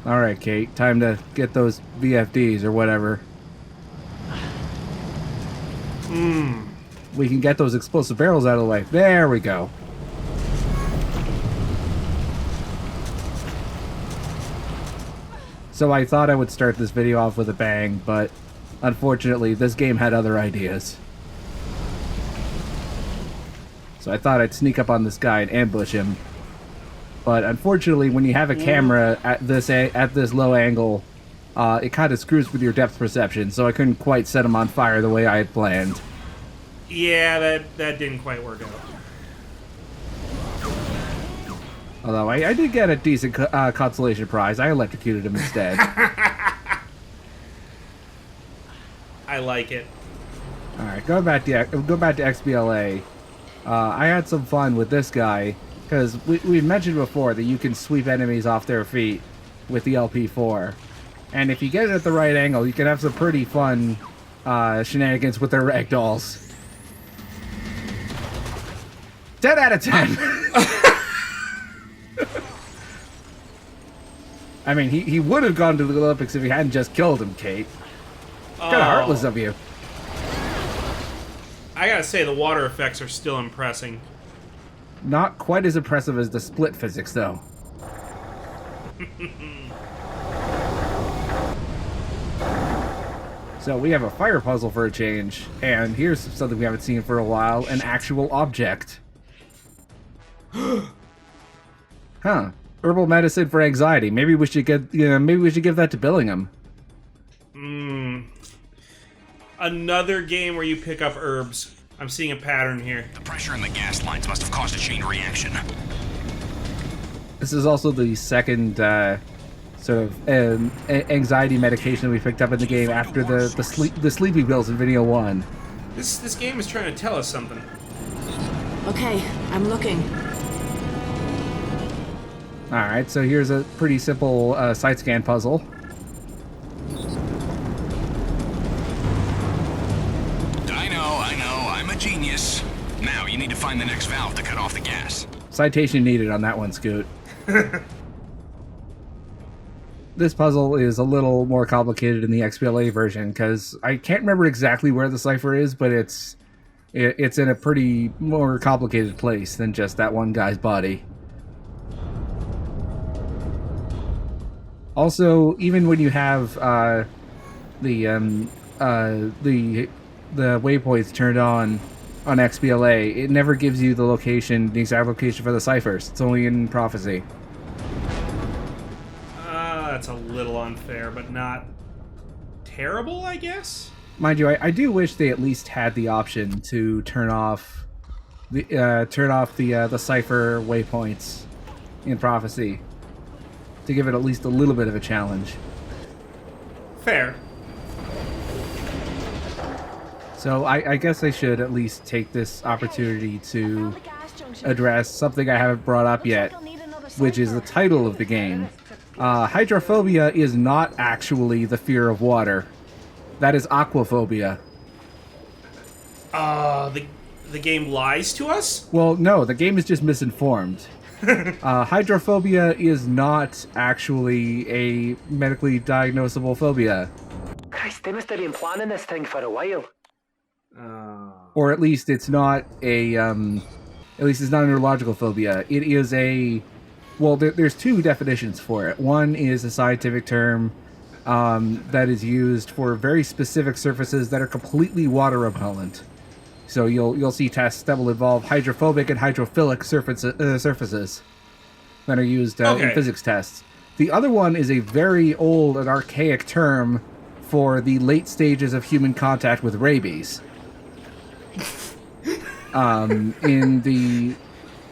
All right, Kate. Time to get those VFDs or whatever. We can get those explosive barrels out of the way. There we go. So I thought I would start this video off with a bang, but unfortunately this game had other ideas. So I thought I'd sneak up on this guy and ambush him. But unfortunately, when you have a camera at this low angle, it kind of screws with your depth perception, so I couldn't quite set him on fire the way I had planned. Yeah, that didn't quite work out. Although I did get a decent consolation prize. I electrocuted him instead. I like it. All right, go back to XBLA. I had some fun with this guy because we've mentioned before that you can sweep enemies off their feet with the LP4, and if you get it at the right angle, you can have some pretty fun shenanigans with their ragdolls. 10 out of 10. I mean, he would have gone to the Olympics if he hadn't just killed him, Kate. Kind of heartless of you. I gotta say, the water effects are still impressing. Not quite as impressive as the split physics, though. So we have a fire puzzle for a change, and here's something we haven't seen for a while: an actual object. Huh? Herbal medicine for anxiety. Maybe we should get. Maybe we should give that to Billingham. Another game where you pick up herbs. I'm seeing a pattern here. The pressure in the gas lines must have caused a chain reaction. This is also the second sort of anxiety medication we picked up in the game after the sleepy pills in video 1. This game is trying to tell us something. Okay, I'm looking. Alright, so here's a pretty simple side scan puzzle. I know, I'm a genius. Now you need to find the next valve to cut off the gas. Citation needed on that one, Scoot. This puzzle is a little more complicated in the XBLA version, because I can't remember exactly where the cipher is, but it's in a pretty more complicated place than just that one guy's body. Also, even when you have the waypoints turned on XBLA, it never gives you the exact location for the ciphers. It's only in Prophecy. That's a little unfair, but not terrible, I guess? Mind you, I do wish they at least had the option to turn off the cipher waypoints in Prophecy, to give it at least a little bit of a challenge. Fair. So I guess I should at least take this opportunity to address something I haven't brought up yet, which is the title of the game. Hydrophobia is not actually the fear of water. That is aquaphobia. The game lies to us? Well, no, the game is just misinformed. Hydrophobia is not actually a medically diagnosable phobia. Christ, they must have been planning this thing for a while. Or at least it's not a neurological phobia. It is a... Well, there's two definitions for it. One is a scientific term that is used for very specific surfaces that are completely water repellent. So you'll see tests that will involve hydrophobic and hydrophilic surfaces that are used in physics tests. The other one is a very old and archaic term for the late stages of human contact with rabies.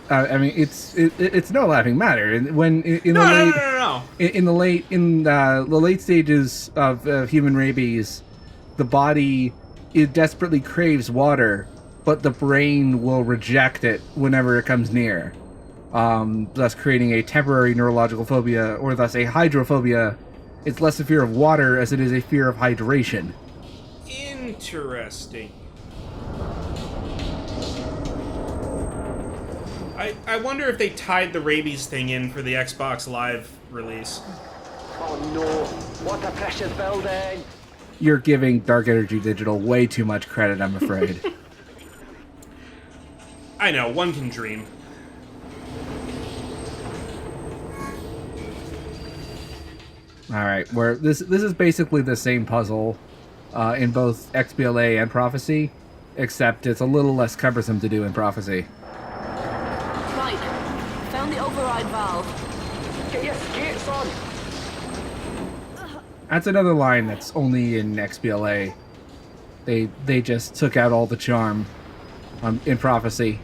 It's no laughing matter. When in the late stages of human rabies, the body, it desperately craves water, but the brain will reject it whenever it comes near, thus creating a temporary neurological phobia, or thus a hydrophobia. It's less a fear of water as it is a fear of hydration. Interesting. I wonder if they tied the rabies thing in for the Xbox Live release. Oh no, what a precious building! You're giving Dark Energy Digital way too much credit, I'm afraid. I know, one can dream. Alright, where this is basically the same puzzle in both XBLA and Prophecy, except it's a little less cumbersome to do in Prophecy. Right. Found the override valve. Get your skates on! That's another line that's only in XBLA. They just took out all the charm in Prophecy.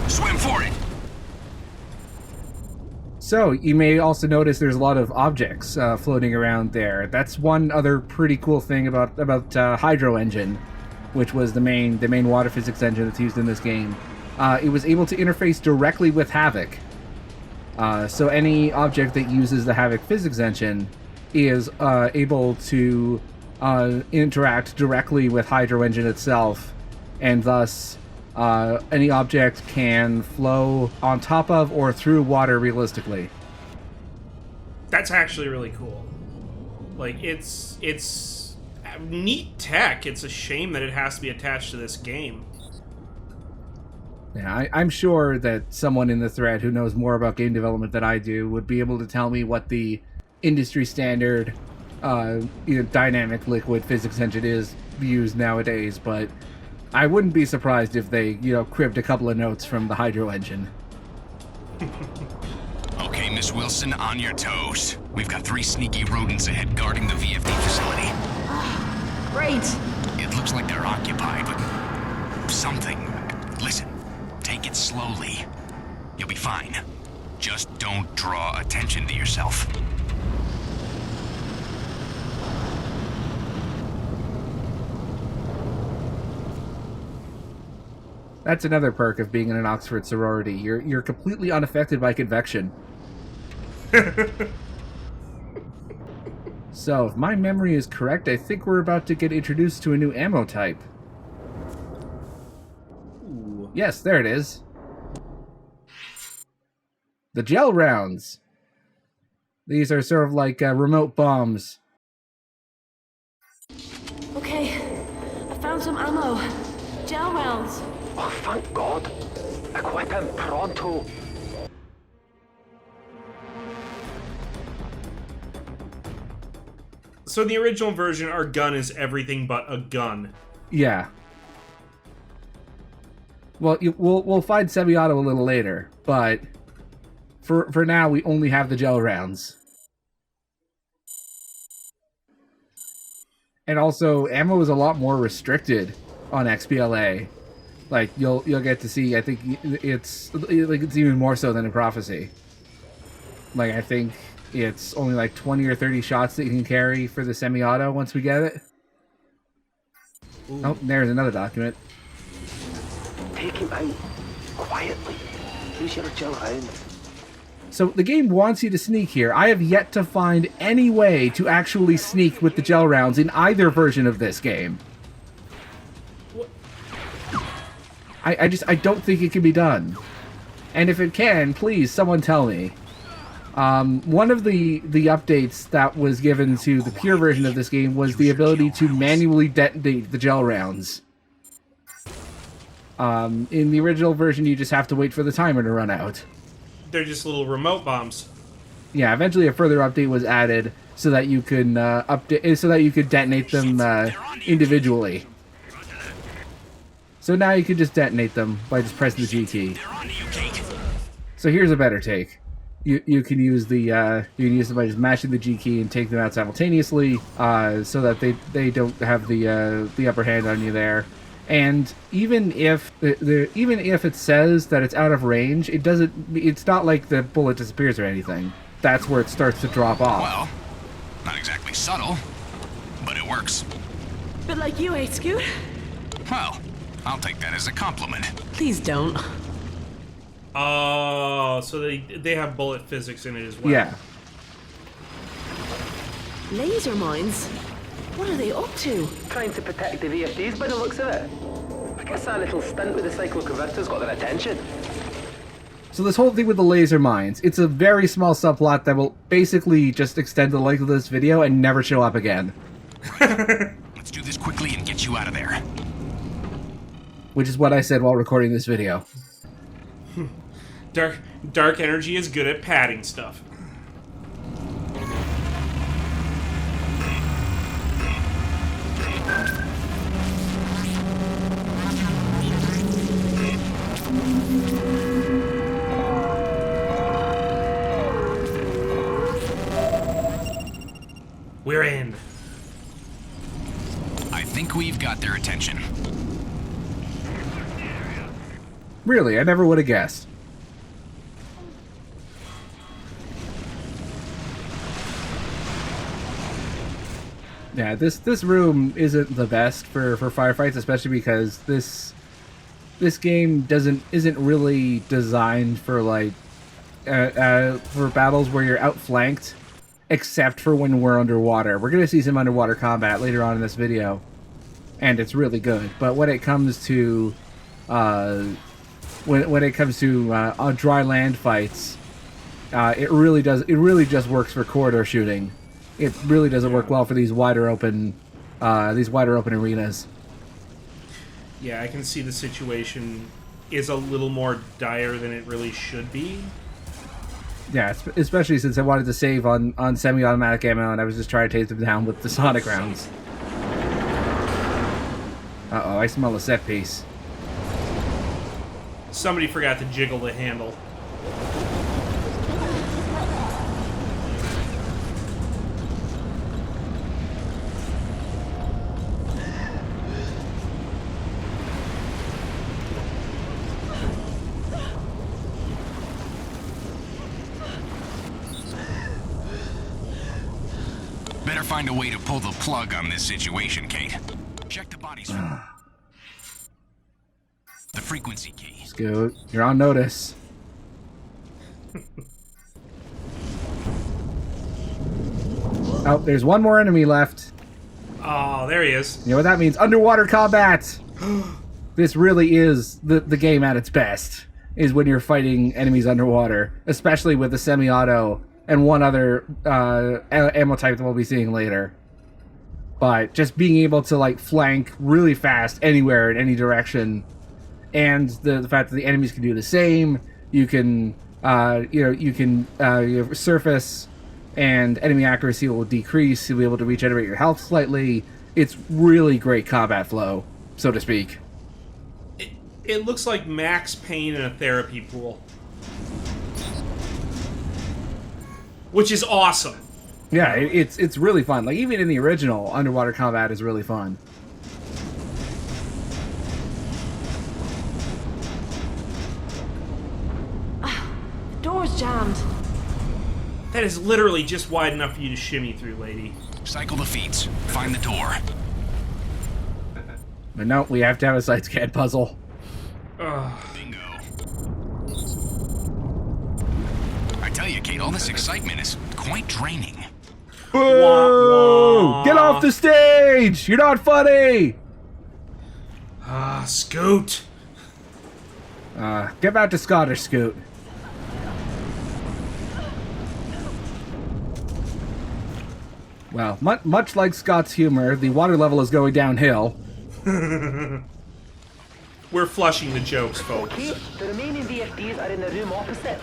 Swim for it! So, you may also notice there's a lot of objects floating around there. That's one other pretty cool thing about Hydro Engine, which was the main water physics engine that's used in this game. It was able to interface directly with Havoc. So any object that uses the Havoc physics engine is able to interact directly with Hydro Engine itself, and thus any object can flow on top of or through water realistically. That's actually really cool. Like, it's neat tech. It's a shame that it has to be attached to this game. Yeah, I'm sure that someone in the thread who knows more about game development than I do would be able to tell me what the industry standard dynamic liquid physics engine is used nowadays, but I wouldn't be surprised if they, cribbed a couple of notes from the Hydro Engine. Okay, Miss Wilson, on your toes. We've got 3 sneaky rodents ahead guarding the VFD facility. Great. It looks like they're occupied with something. Listen, take it slowly. You'll be fine. Just don't draw attention to yourself. That's another perk of being in an Oxford sorority. You're completely unaffected by convection. So, if my memory is correct, I think we're about to get introduced to a new ammo type. Ooh. Yes, there it is. The gel rounds. These are sort of like remote bombs. Okay. I found some ammo. Gel rounds. Oh, thank God. Equip him pronto. So in the original version, our gun is everything but a gun. Yeah. Well, we'll find semi-auto a little later, but for now, we only have the gel rounds. And also, ammo is a lot more restricted on XBLA. Like, you'll get to see, I think it's even more so than in Prophecy. Like, I think it's only like 20 or 30 shots that you can carry for the semi-auto once we get it. Ooh. Oh, there's another document. Take him out. Quietly. Use your gel round. So the game wants you to sneak here. I have yet to find any way to actually sneak with the gel rounds in either version of this game. I don't think it can be done. And if it can, please, someone tell me. One of the updates that was given to the pure version of this game was the ability to manually detonate the gel rounds. In the original version, you just have to wait for the timer to run out. They're just little remote bombs. Yeah, eventually a further update was added so that you can detonate them individually. So now you can just detonate them by just pressing the G key. So here's a better take. You can use them by just mashing the G key and take them out simultaneously, so that they don't have the upper hand on you there. And even if it says that it's out of range, it's not like the bullet disappears or anything. That's where it starts to drop off. Well, not exactly subtle, but it works. Bit like you, eh, Scoot? Well, I'll take that as a compliment. Please don't. Oh, so they have bullet physics in it as well. Yeah. Laser mines? What are they up to? Trying to protect the VFDs by the looks of it. I guess that little stunt with the cycloconverter's got their attention. So this whole thing with the laser mines, it's a very small subplot that will basically just extend the length of this video and never show up again. Let's do this quickly and get you out of there. Which is what I said while recording this video. Dark energy is good at padding stuff. We're in. I think we've got their attention. Really, I never would have guessed. Yeah, this room isn't the best for firefights, especially because this game isn't really designed for like for battles where you're outflanked, except for when we're underwater. We're gonna see some underwater combat later on in this video, and it's really good. But when it comes to when it comes to dry land fights, it really just works for corridor shooting. It really doesn't work well for these wider open arenas. Yeah, I can see the situation is a little more dire than it really should be. Yeah, especially since I wanted to save on semi-automatic ammo, and I was just trying to take them down with the sonic rounds. Uh-oh, I smell a set piece. Somebody forgot to jiggle the handle. Better find a way to pull the plug on this situation, Kate. Check the bodies. The frequency key. Scoot, you're on notice. Oh, there's one more enemy left. Oh, there he is. You know what that means? Underwater combat! This really is the game at its best, is when you're fighting enemies underwater, especially with the semi-auto and one other ammo type that we'll be seeing later. But just being able to like flank really fast anywhere in any direction, and the fact that the enemies can do the same, you can surface, and enemy accuracy will decrease. You'll be able to regenerate your health slightly. It's really great combat flow, so to speak. It looks like Max Payne in a therapy pool. Which is awesome. Yeah, it's really fun. Like, even in the original, underwater combat is really fun. The door's jammed. That is literally just wide enough for you to shimmy through, lady. Cycle the feats. Find the door. But no, we have to have a side scan puzzle. Bingo. I tell you, Kate, all this excitement is quite draining. Boo! Get off the stage! You're not funny! Scoot. Get back to Scottish, Scoot. Well, much like Scott's humor, the water level is going downhill. We're flushing the jokes, folks. Okay, the remaining VFDs are in the room opposite.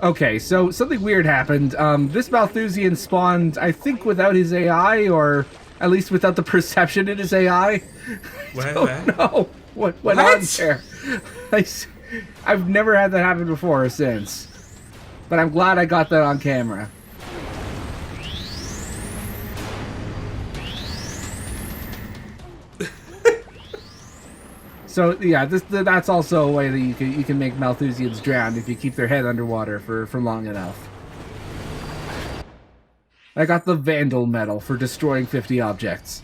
Okay, so something weird happened. This Malthusian spawned, I think, without his AI, or at least without the perception in his AI. No, what went on there? I've never had that happen before or since. But I'm glad I got that on camera. So yeah, that's also a way that you can make Malthusians drown if you keep their head underwater for long enough. I got the Vandal medal for destroying 50 objects.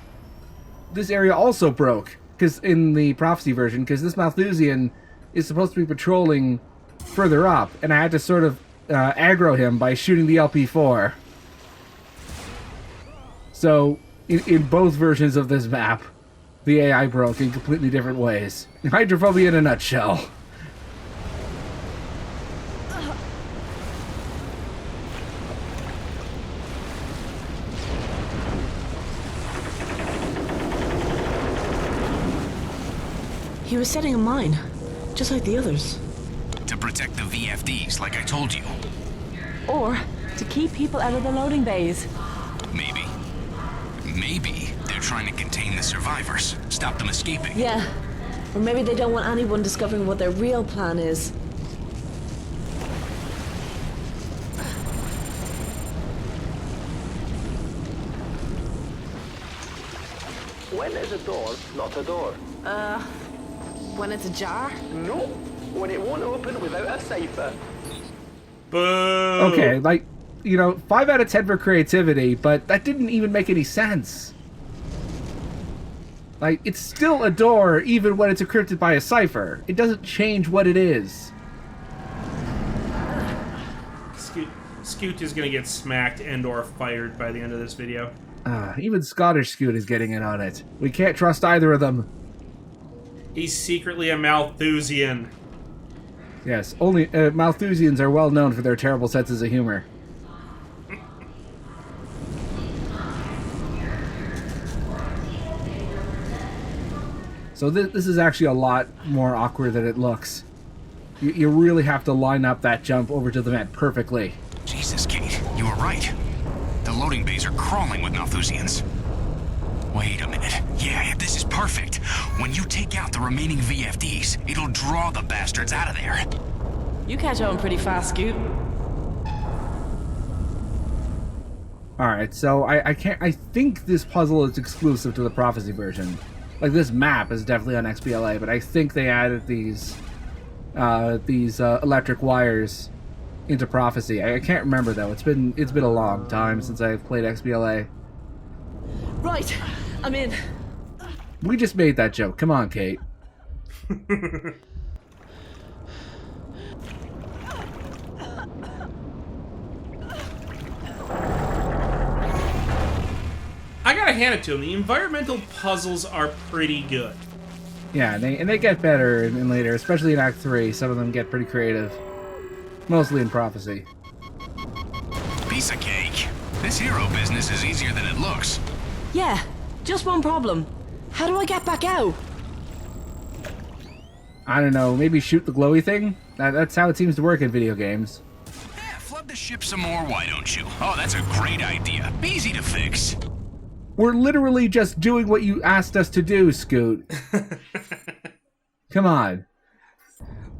This area also broke because in the Prophecy version, because this Malthusian is supposed to be patrolling further up, and I had to sort of aggro him by shooting the LP4. So in both versions of this map, the AI broke in completely different ways. Hydrophobia in a nutshell. He was setting a mine, just like the others. To protect the VFDs, like I told you. Or to keep people out of the loading bays. Maybe. Maybe they're trying to contain the survivors, stop them escaping. Yeah. Or maybe they don't want anyone discovering what their real plan is. When is a door not a door? When it's ajar? No, when it won't open without a cipher. Boo! Okay, like, 5 out of 10 for creativity, but that didn't even make any sense. Like, it's still a door even when it's encrypted by a cipher. It doesn't change what it is. Scoot is gonna get smacked and or fired by the end of this video. Even Scottish Scoot is getting in on it. We can't trust either of them. He's secretly a Malthusian. Yes, only Malthusians are well known for their terrible senses of humor. So this is actually a lot more awkward than it looks. You really have to line up that jump over to the vent perfectly. Jesus, Kate, you were right. The loading bays are crawling with Malthusians. Wait a minute. Yeah, this is perfect. When you take out the remaining VFDs, it'll draw the bastards out of there. You catch on pretty fast, Scoot. Alright, so I think this puzzle is exclusive to the Prophecy version. Like, this map is definitely on XBLA, but I think they added these electric wires into Prophecy. I can't remember though. It's been a long time since I've played XBLA. Right, I'm in. We just made that joke. Come on, Kate. I gotta hand it to him. The environmental puzzles are pretty good. Yeah, and they get better in later, especially in Act 3. Some of them get pretty creative. Mostly in Prophecy. Piece of cake. This hero business is easier than it looks. Yeah, just one problem. How do I get back out? I don't know, maybe shoot the glowy thing? That's how it seems to work in video games. Yeah, flood the ship some more, why don't you? Oh, that's a great idea. Easy to fix. We're literally just doing what you asked us to do, Scoot. Come on.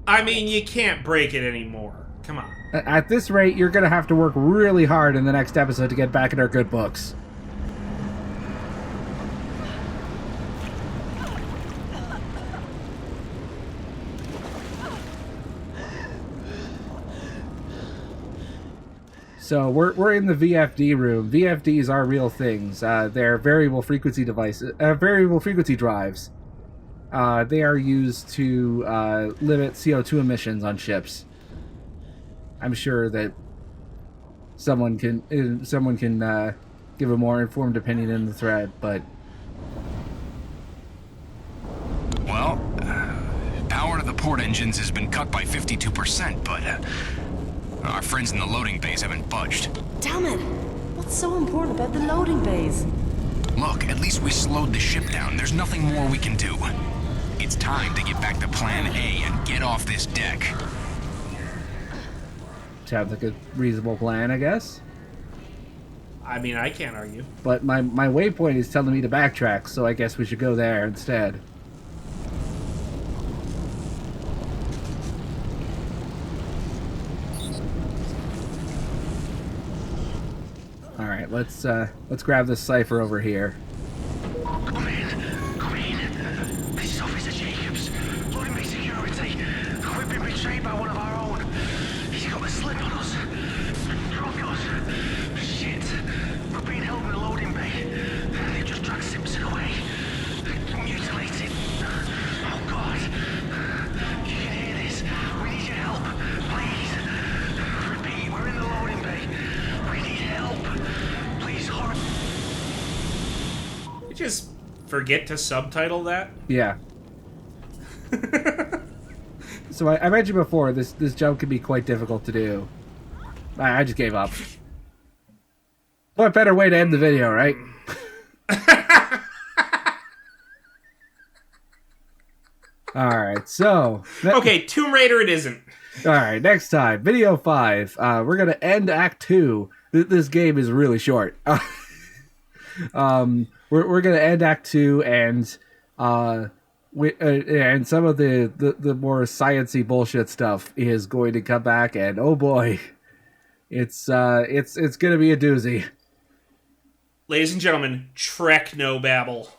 I mean, you can't break it anymore. Come on. At this rate, you're gonna have to work really hard in the next episode to get back in our good books. So we're in the VFD room. VFDs are real things. They're variable frequency devices, variable frequency drives. They are used to limit CO2 emissions on ships. I'm sure that someone can give a more informed opinion in the thread, but Well, power to the port engines has been cut by 52%, but our friends in the loading bays haven't budged. Damn it! What's so important about the loading bays? Look, at least we slowed the ship down. There's nothing more we can do. It's time to get back to Plan A and get off this deck. sounds like a reasonable plan, I guess. I mean, I can't argue. But my waypoint is telling me to backtrack, so I guess we should go there instead. Alright, let's grab this cipher over here. Come in. This is Officer Jacobs. Loading bay security. We've been betrayed by one of our own. He's got the slip on us. Drunk us. Shit. We're being held in the loading bay. They've just dragged Simpson away. Mutilated. Oh, God. You can hear this. We need your help. Please. Repeat, we're in the loading bay. We need help. Please hurry. You just forget to subtitle that? Yeah. So I mentioned before, this jump can be quite difficult to do. I just gave up. What better way to end the video, right? All right, so Okay, Tomb Raider it isn't. all right, next time, video 5. We're gonna end Act 2. This game is really short. We're gonna end Act 2, and and some of the more sciencey bullshit stuff is going to come back, and oh boy, it's gonna be a doozy. Ladies and gentlemen, Trek no babble.